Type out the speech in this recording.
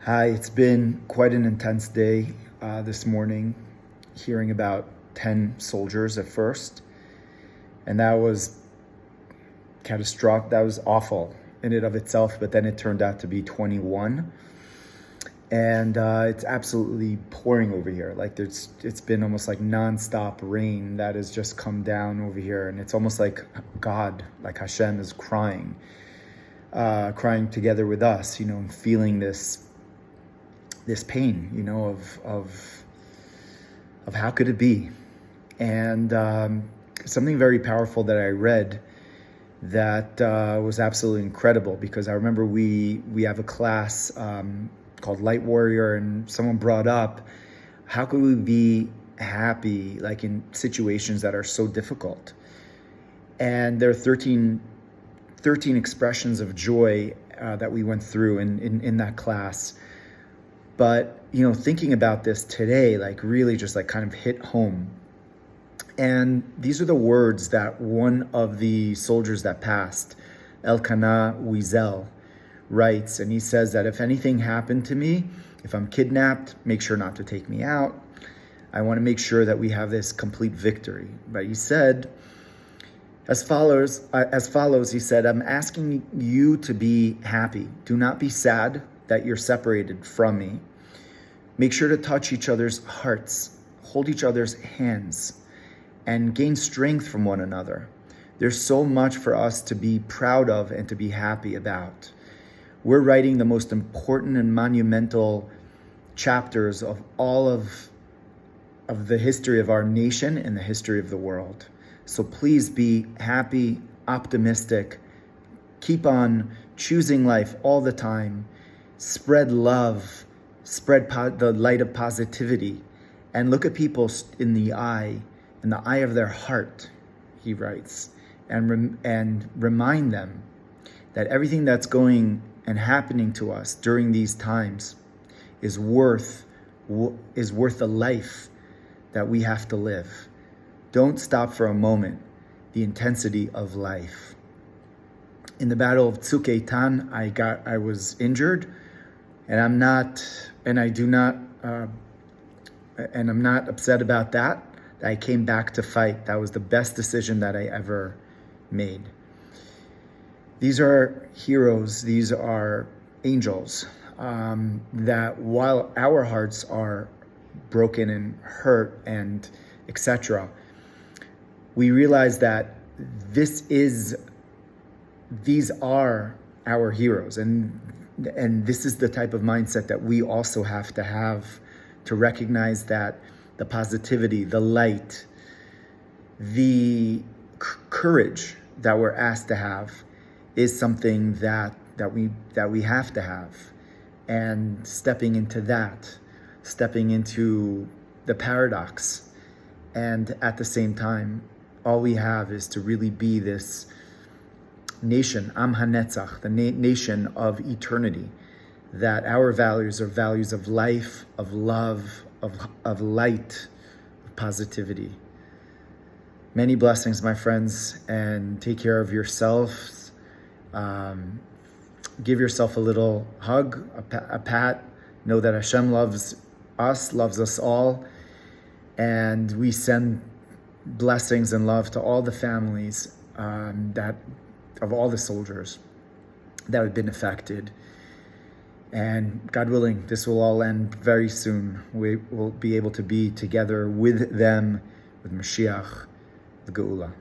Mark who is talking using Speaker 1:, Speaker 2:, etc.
Speaker 1: Hi, it's been quite an intense day this morning, hearing about 10 soldiers at first, and that was catastrophic. That was awful in and of itself, but then it turned out to be 21, and it's absolutely pouring over here. Like it's been almost like nonstop rain that has just come down over here, and it's almost like God, like Hashem, is crying together with us, and feeling this pain, of how could it be? And something very powerful that I read that was absolutely incredible, because I remember we have a class called Light Warrior, and someone brought up, how could we be happy like in situations that are so difficult? And there are 13 expressions of joy that we went through in that class. But, thinking about this today, like really just like kind of hit home. And these are the words that one of the soldiers that passed, Elkana Weisel, writes. And he says that if anything happened to me, if I'm kidnapped, make sure not to take me out. I want to make sure that we have this complete victory. But he said as follows, he said, I'm asking you to be happy. Do not be sad that you're separated from me. Make sure to touch each other's hearts, hold each other's hands, and gain strength from one another. There's so much for us to be proud of and to be happy about. We're writing the most important and monumental chapters of all of the history of our nation and the history of the world. So please be happy, optimistic, keep on choosing life all the time. Spread love, spread the light of positivity, and look at people in the eye of their heart, he writes, and remind them that everything that's going and happening to us during these times is worth the life that we have to live. Don't stop for a moment the intensity of life. In the battle of Tzuk Eitan, I was injured. And I'm not upset about that. I came back to fight. That was the best decision that I ever made. These are heroes. These are angels that while our hearts are broken and hurt and etc., we realize that these are our heroes, and this is the type of mindset that we also have to recognize that the positivity, the light, the courage that we're asked to have is something that we have to have. And stepping into the paradox, and at the same time, all we have is to really be this nation, Am HaNetzach, the nation of eternity, that our values are values of life, of love, of light, of positivity. Many blessings, my friends, and take care of yourselves. Give yourself a little hug, a pat. Know that Hashem loves us all, and we send blessings and love to all the families of all the soldiers that have been affected. And God willing, this will all end very soon. We will be able to be together with them, with Mashiach, the Geula.